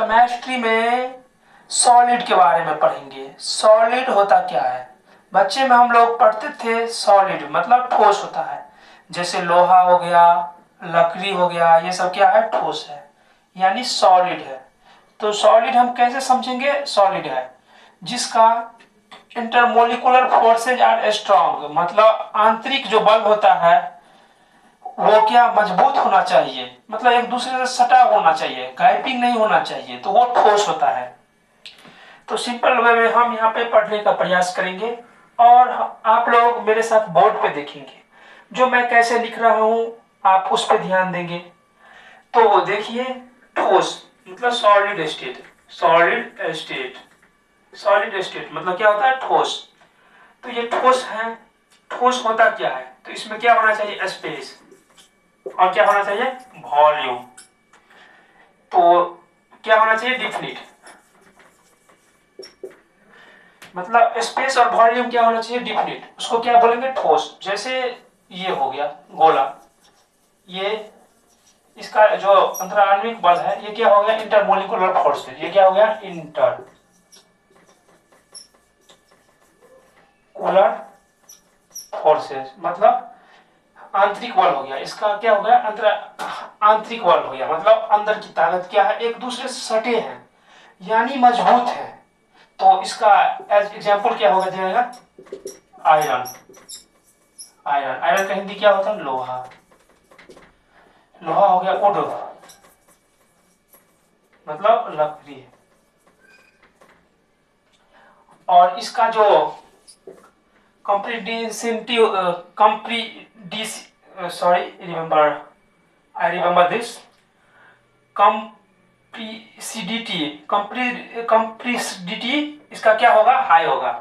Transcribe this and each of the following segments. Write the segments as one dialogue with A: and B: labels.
A: Chemistry में solid के बारे में पढ़ेंगे। सॉलिड होता क्या है? बच्चे में हम लोग पढ़ते थे सॉलिड मतलब ठोस होता है, जैसे लोहा हो गया, लकड़ी हो गया, ये सब क्या है? ठोस है, यानी सॉलिड है। तो सॉलिड हम कैसे समझेंगे? सॉलिड है जिसका इंटरमोलिकुलर फोर्सेज आर स्ट्रांग, मतलब आंतरिक जो बल होता है वो क्या मजबूत होना चाहिए, मतलब एक दूसरे से सटा होना चाहिए, गैपिंग नहीं होना चाहिए, तो वो ठोस होता है। तो सिंपल वे में हम यहाँ पे पढ़ने का प्रयास करेंगे और आप लोग मेरे साथ बोर्ड पे देखेंगे जो मैं कैसे लिख रहा हूँ, आप उस पे ध्यान देंगे। तो देखिए, ठोस मतलब solid state, solid state, solid state मतलब क्या होता है? ठोस। तो ये ठोस है, ठोस होता क्या है? तो इसमें क्या होना चाहिए? स्पेस, और क्या होना चाहिए? वॉल्यूम। तो क्या होना चाहिए? डिफिनिट, मतलब स्पेस और वॉल्यूम क्या होना चाहिए? डिफिनिट। उसको क्या बोलेंगे? ठोस। जैसे ये हो गया गोला, ये इसका जो अंतराण्विक बल है ये क्या हो गया? इंटरमोलिकुलर फोर्स है। ये क्या हो गया? इंटरकुलर फोर्सेस, मतलब आंतरिक बल हो गया। इसका क्या हो गया? आंतरिक बल हो गया, मतलब अंदर की ताकत क्या है? एक दूसरे से सटे हैं यानी मजबूत है। तो इसका एज एग्जांपल क्या होगा जाएगा? आयरन। आयरन, आयरन का हिंदी क्या होता है? लोहा। लोहा हो गया वुड, मतलब लकड़ी। और इसका जो आई रिमेम्बर दिस कंप्रेसिडिटी इसका क्या होगा? हाई होगा।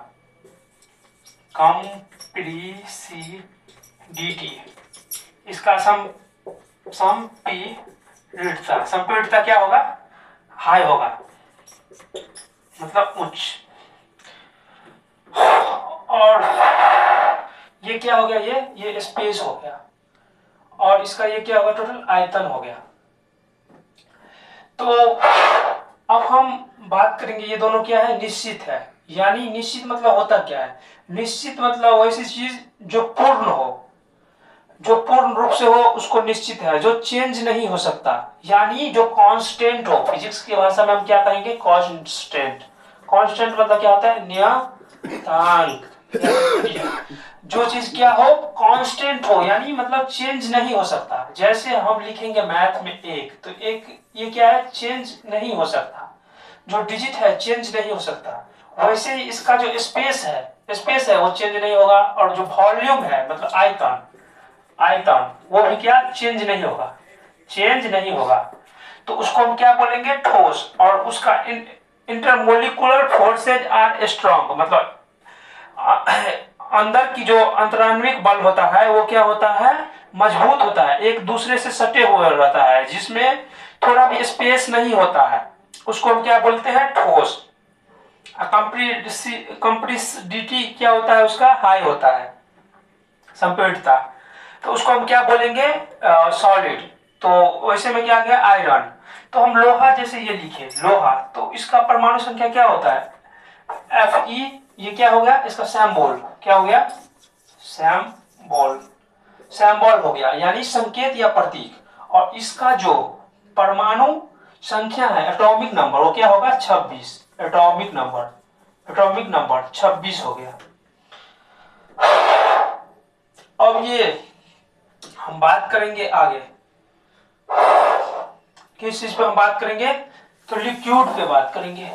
A: कंप्रेसिडिटी इसका संपीड़ितता क्या होगा? हाई होगा, मतलब उच्च। और ये क्या हो गया? ये स्पेस हो गया। और इसका ये क्या होगा? टोटल आयतन हो गया। तो अब हम बात करेंगे, ये दोनों क्या है? निश्चित है। यानी निश्चित मतलब होता क्या है? निश्चित मतलब वैसी चीज जो पूर्ण हो, जो पूर्ण रूप से हो उसको निश्चित है, जो चेंज नहीं हो सकता, यानी जो कांस्टेंट हो। फिजिक्स की भाषा में हम क्या कहेंगे? कांस्टेंट। कांस्टेंट मतलब क्या होता है? नियतांक। जो चीज क्या हो? कांस्टेंट हो, यानी मतलब चेंज नहीं हो सकता। जैसे हम लिखेंगे मैथ में एक, तो एक ये क्या है? चेंज नहीं हो सकता। जो डिजिट है चेंज नहीं हो सकता। वैसे ही इसका जो स्पेस है वो चेंज नहीं होगा। और जो वॉल्यूम है मतलब आयतन, आयतन वो भी क्या? चेंज नहीं होगा, चेंज नहीं होगा। तो उसको हम क्या बोलेंगे? ठोस। और उसका इंटरमोलिकुलर फोर्सेज आर स्ट्रांग, मतलब अंदर की जो अंतराण्विक बल होता है वो क्या होता है? मजबूत होता है, एक दूसरे से सटे हुए रहता है, जिसमें थोड़ा भी स्पेस नहीं होता है। उसको हम क्या बोलते हैं? ठोस। कंप्रेसिडिटी क्या होता है? उसका हाई होता है, संपीड़ितता। तो उसको हम क्या बोलेंगे? सॉलिड। तो वैसे में क्या आ गया? आयरन। तो हम लोहा जैसे ये लिखे लोहा, तो इसका परमाणु संख्या क्या होता है? Fe। ये क्या हो गया? इसका सैम्बोल क्या हो गया? सैम्बोल, सैम्बोल हो गया, यानी संकेत या प्रतीक। और इसका जो परमाणु संख्या है, एटॉमिक नंबर, वो क्या होगा? 26। एटॉमिक नंबर, एटॉमिक नंबर 26 हो गया। अब ये हम बात करेंगे आगे, किस चीज पे हम बात करेंगे? तो लिक्विड पे बात करेंगे।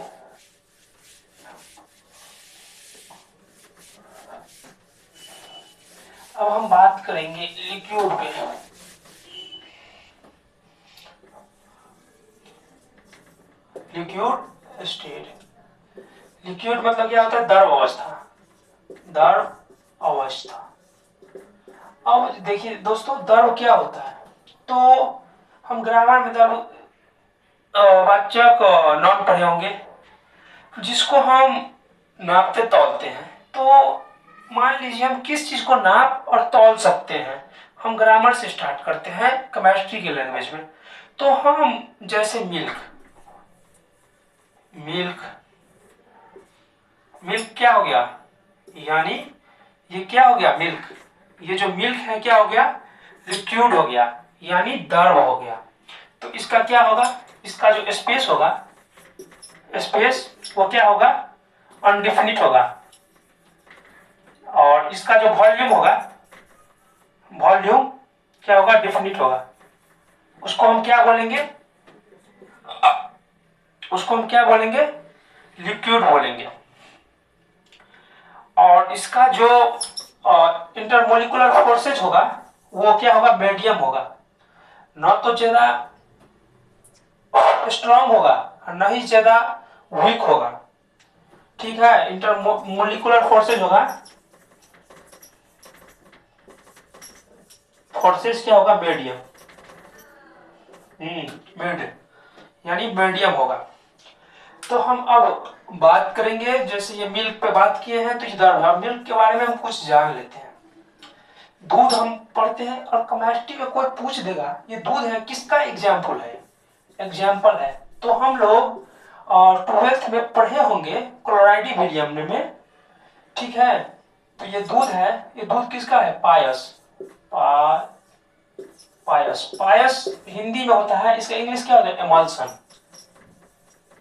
A: अब हम बात करेंगे लिक्विड पे। लिक्विड स्टेट, लिक्विड मतलब क्या होता है? द्रव अवस्था, द्रव अवस्था। अब देखिए दोस्तों, द्रव क्या होता है? तो हम ग्रामर में द्रव वाचक नॉन पढ़े होंगे, जिसको हम नापते तौलते हैं। तो मान लीजिए हम किस चीज को नाप और तौल सकते हैं? हम ग्रामर से स्टार्ट करते हैं केमिस्ट्री की लैंग्वेज में। तो हम जैसे मिल्क, मिल्क, मिल्क क्या हो गया, यानी ये क्या हो गया मिल्क, ये जो मिल्क है क्या हो गया, लिक्विड हो गया, यानी द्रव हो गया। तो इसका क्या होगा, इसका जो स्पेस होगा, स्पेस वो क्या होगा, अनडिफिनिट होगा। और इसका जो वॉल्यूम होगा, वॉल्यूम क्या होगा, डिफिनिट होगा। उसको हम क्या बोलेंगे, उसको हम क्या बोलेंगे, लिक्विड बोलेंगे। और इसका जो इंटरमोलिकुलर फोर्सेज होगा वो क्या होगा, मीडियम होगा, न तो ज्यादा स्ट्रांग होगा और न ही ज्यादा वीक होगा। ठीक है, इंटरमोलिकुलर फोर्सेज होगा, फोर्सेज क्या होगा, मीडियम, मिड, यानी मीडियम होगा। तो हम अब बात करेंगे, जैसे ये मिल्क पे बात किए हैं तो इधर मिल्क के बारे में हम कुछ जान लेते हैं। दूध हम पढ़ते हैं और केमिस्ट्री में कोई पूछ देगा ये दूध है, किसका एग्जाम्पल है, एग्जाम्पल है। तो हम लोग 12th में पढ़े होंगे क्लोराइड मीडियम में, ठीक है। तो ये दूध है, ये दूध किसका है, पायस, पायस, पायस हिंदी में होता है, इसका इंग्लिश क्या होता है, एमल्सन,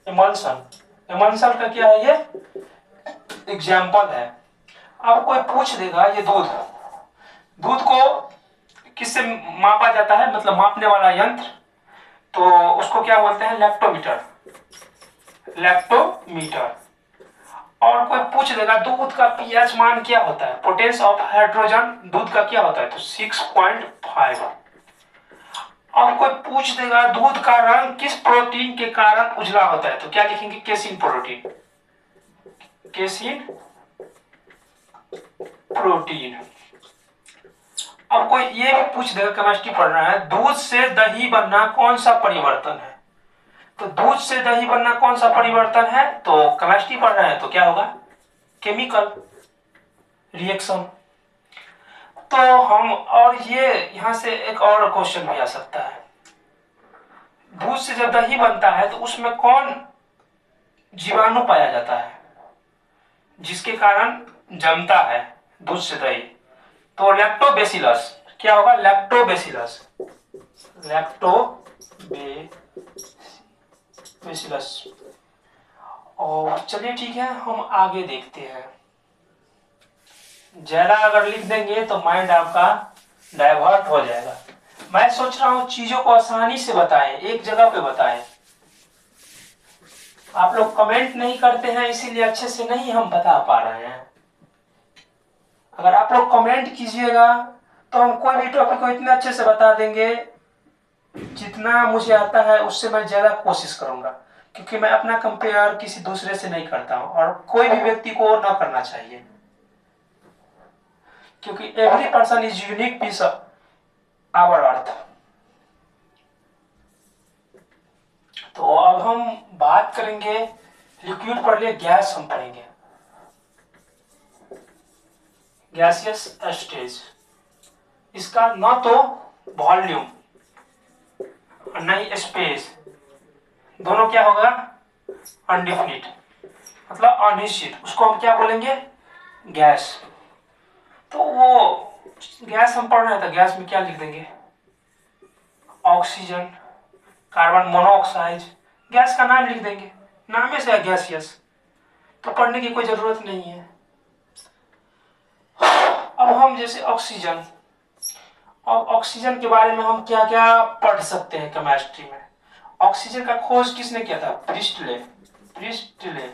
A: एमल्सन, एमल्सन का क्या है, ये एग्जाम्पल है। अब कोई पूछ देगा ये दूध, दूध को किससे मापा जाता है, मतलब मापने वाला यंत्र, तो उसको क्या बोलते हैं, लैक्टोमीटर, लैक्टोमीटर। और कोई पूछ देगा दूध का पीएच मान क्या होता है, पोटेंस ऑफ हाइड्रोजन दूध का क्या होता है, तो 6.5। अब कोई पूछ देगा दूध का रंग किस प्रोटीन के कारण उजला होता है, तो क्या लिखेंगे, केसिन प्रोटीन, केसिन प्रोटीन। अब कोई ये भी पूछ देगा, केमिस्ट्री पढ़ रहा है, दूध से दही बनना कौन सा परिवर्तन है, तो दूध से दही बनना कौन सा परिवर्तन है, तो केमिस्ट्री पढ़ रहे हैं तो क्या होगा, केमिकल रिएक्शन। तो हम, और ये यहां से एक और क्वेश्चन भी आ सकता है, दूध से जब दही बनता है तो उसमें कौन जीवाणु पाया जाता है जिसके कारण जमता है दूध से दही, तो लैक्टोबैसिलस, क्या होगा, लैक्टोबैसिलस, लैक्टोबैसिलस। और चलिए ठीक है, हम आगे देखते हैं। ज्यादा अगर लिख देंगे तो माइंड आपका डाइवर्ट हो जाएगा। मैं सोच रहा हूं चीजों को आसानी से बताएं, एक जगह पे बताएं। आप लोग कमेंट नहीं करते हैं इसीलिए अच्छे से नहीं हम बता पा रहे हैं। अगर आप लोग कमेंट कीजिएगा तो हम कोई भी टॉपिक को इतने अच्छे से बता देंगे, जितना मुझे आता है उससे मैं ज्यादा कोशिश करूंगा, क्योंकि मैं अपना कंपेयर किसी दूसरे से नहीं करता हूं और कोई भी व्यक्ति को ना करना चाहिए, क्योंकि every person is unique piece of our earth. तो अब हम बात करेंगे, लिक्विड पढ़ लिए, गैस हम पढ़ेंगे, गैसियस स्टेज। इसका न तो वॉल्यूम न ही स्पेस, दोनों क्या होगा, अनडिफिनिट, मतलब अनिश्चित, उसको हम क्या बोलेंगे, गैस। तो वो गैस हम पढ़ रहे हैं तो गैस में क्या लिख देंगे, ऑक्सीजन, कार्बन मोनोऑक्साइड, गैस का नाम लिख देंगे, नाम से है गैसियस, तो पढ़ने की कोई जरूरत नहीं है। अब हम जैसे ऑक्सीजन, अब ऑक्सीजन के बारे में हम क्या क्या पढ़ सकते हैं केमिस्ट्री में। ऑक्सीजन का खोज किसने किया था, प्रिस्टले, प्रिस्टले।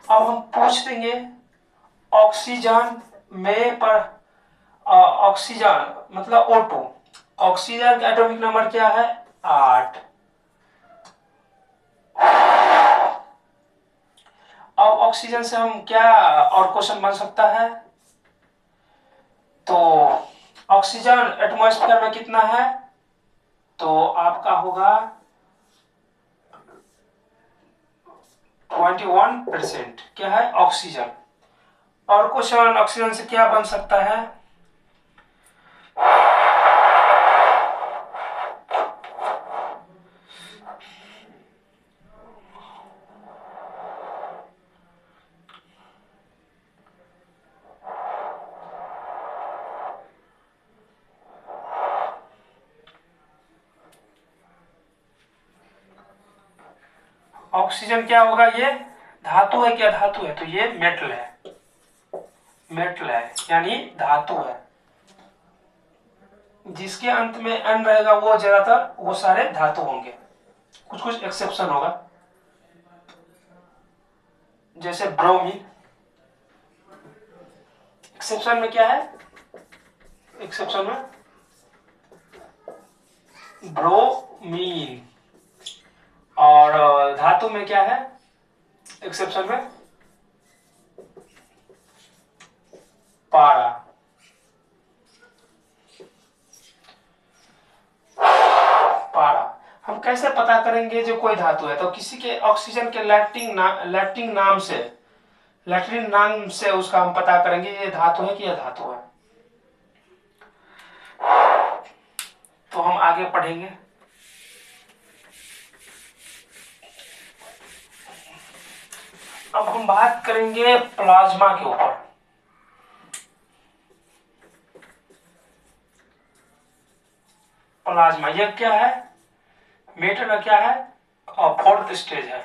A: अब हम पूछ देंगे ऑक्सीजन में पर, ऑक्सीजन मतलब O2, ऑक्सीजन का एटॉमिक नंबर क्या है, 8। अब ऑक्सीजन से हम क्या और क्वेश्चन बन सकता है, तो ऑक्सीजन एटमॉस्फेयर में कितना है, तो आपका होगा 21%, क्या है, ऑक्सीजन। और क्वेश्चन ऑक्सीजन से क्या बन सकता है, ऑक्सीजन क्या होगा, ये धातु है, क्या धातु है, तो ये मेटल है, मेटल है यानी धातु है। जिसके अंत में एन रहेगा वो ज्यादातर वो सारे धातु होंगे, कुछ कुछ एक्सेप्शन होगा, जैसे ब्रोमीन। एक्सेप्शन में क्या है, एक्सेप्शन में ब्रोमीन। और धातु में क्या है एक्सेप्शन में, पारा। पारा हम कैसे पता करेंगे जो कोई धातु है, तो किसी के ऑक्सीजन के लैक्टिंग नाम से उसका हम पता करेंगे ये धातु है कि यह धातु है। तो हम आगे पढ़ेंगे। अब हम बात करेंगे प्लाज्मा के ऊपर। प्लाज्मा यह क्या है, मैटर का क्या है, फोर्थ स्टेज है,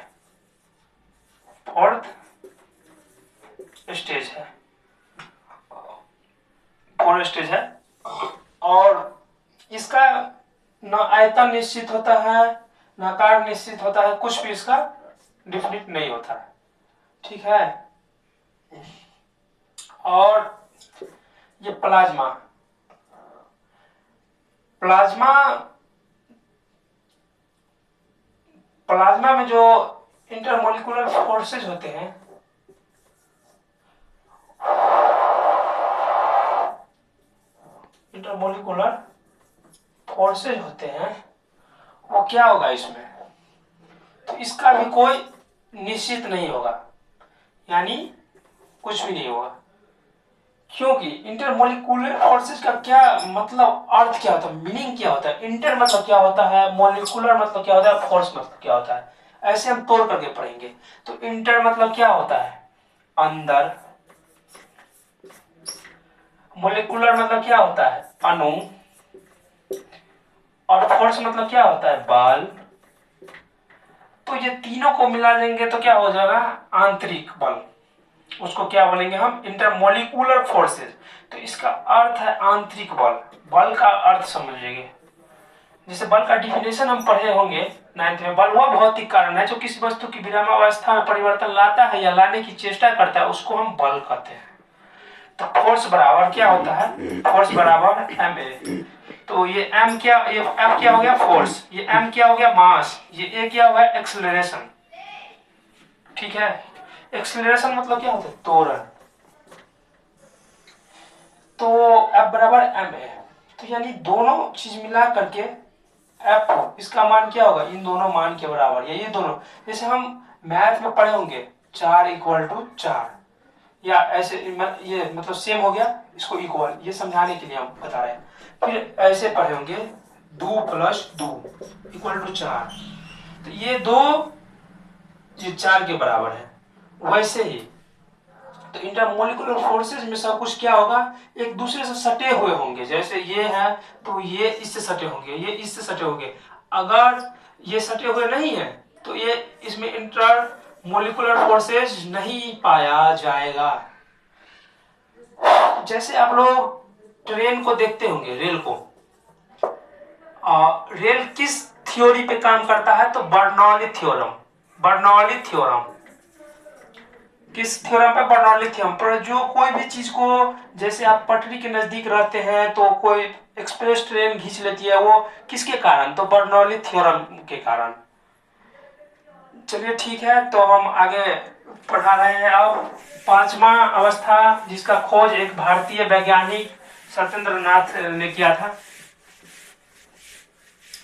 A: फोर्थ स्टेज है, फोर्थ स्टेज है। और इसका न आयतन निश्चित होता है न आकार निश्चित होता है, कुछ भी इसका डिफिनिट नहीं होता है, ठीक है। और ये प्लाज्मा, प्लाज्मा में जो इंटरमोलिकुलर फोर्सेज होते हैं, इंटरमोलिकुलर फोर्सेज होते हैं, वो क्या होगा इसमें, तो इसका भी कोई निश्चित नहीं होगा, यानी कुछ भी नहीं होगा। क्योंकि इंटरमोलिकुलर फोर्सेज का क्या मतलब, अर्थ क्या होता है, मीनिंग क्या होता है, इंटर मतलब क्या होता है, मोलिकुलर मतलब क्या होता है, फोर्स मतलब क्या होता है, ऐसे हम तोड़ करके पढ़ेंगे। तो इंटर मतलब क्या होता है, अंदर। मोलिकुलर मतलब क्या होता है, अणु। और फोर्स मतलब क्या होता है, बल। तो ये तीनों को मिला देंगे तो क्या हो जाएगा, आंतरिक बल। उसको क्या बोलेंगे हम, इंटरमोलिकुलर फोर्सेस। तो इसका अर्थ है आंतरिक बल। बल का अर्थ समझिएगा, जैसे बल का डिफिनेशन हम पढ़े होंगे 9th में। बल वह भौतिक कारण है जो किसी वस्तु की विरामावस्था में परिवर्तन लाता है या लाने की चेष्टा करता है, उसको हम बल कहते हैं। तो फोर्स बराबर क्या होता है, फोर्स बराबर ma। तो ये m क्या, ये m क्या हो गया फोर्स, ये m क्या हो गया मास, ये a क्या हो गया एक्सेलरेशन, ठीक है। एक्सेलरेशन मतलब क्या होता है, त्वरण। तो F बराबर ma। तो यानी दोनों चीज मिला करके F, इसका मान क्या होगा, इन दोनों मान के बराबर, या ये दोनों, जैसे हम मैथ में पढ़े होंगे 4 = 4, या ऐसे ये मतलब सेम हो गया, इसको इक्वल, ये समझाने के लिए हम बता रहे हैं। फिर ऐसे पढ़े होंगे 2 + 2 = 4, तो ये 2 ये 4 के बराबर है। वैसे ही तो इंटरमोलिकुलर फोर्सेज में सब कुछ क्या होगा, एक दूसरे से सटे हुए होंगे। जैसे ये है तो ये इससे सटे होंगे, ये इससे सटे होंगे। अगर ये सटे हुए नहीं है तो ये इसमें इंटरमोलिकुलर फोर्सेज नहीं पाया जाएगा। जैसे आप लोग ट्रेन को देखते होंगे, रेल को, रेल किस थ्योरी पे काम करता है, तो बर्नौली थ्योरम। बर्नौली थ्योरम किस थ्योरम पे, बर्नौली थ्योरम पर। जो कोई भी चीज को, जैसे आप पटरी के नजदीक रहते हैं तो कोई एक्सप्रेस ट्रेन खींच लेती है, वो किसके कारण, तो बर्नौली थ्योरम के कारण। चलिए ठीक है, तो हम आगे पढ़ा रहे हैं। अब 5वां अवस्था, जिसका खोज एक भारतीय वैज्ञानिक सत्येंद्र नाथ ने किया था,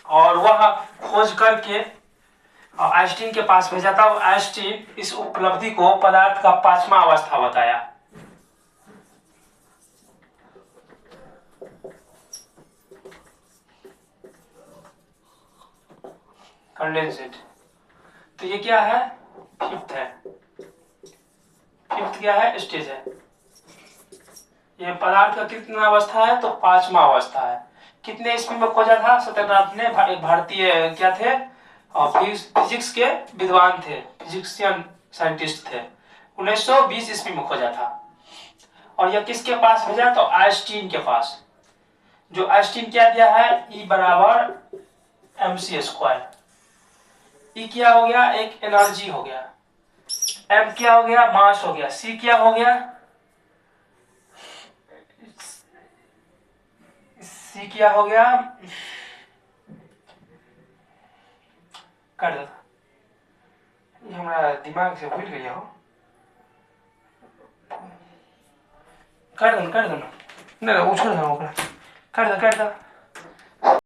A: और वह खोज करके आइंस्टीन के पास भेजा था। आइंस्टीन इस उपलब्धि को पदार्थ का 5वां अवस्था बताया। कंडेंसेट, तो ये क्या है, फिफ्थ है। फिफ्थ क्या है, स्टेज है। ये पदार्थ का कितना अवस्था है, तो 5वां अवस्था है। कितने ईस्वी में खोजा था सत्येंद्र नाथ ने, एक भारतीय क्या थे, और फिजिक्स के विद्वान थे, फिजिक्सियन साइंटिस्ट थे। 1920 ईस्वी में खोजा था। और यह किसके पास भेजा? तो आइंस्टीन के पास। जो आइंस्टीन क्या दिया है? E बराबर mc²। E क्या हो गया? एक एनर्जी हो गया। M क्या हो गया? मास हो गया। C क्या हो गया? C क्या हो गया? कर दो, ये हमारा दिमाग से भूल गया हो। कर दो ना, नहीं उछल दो, कर दो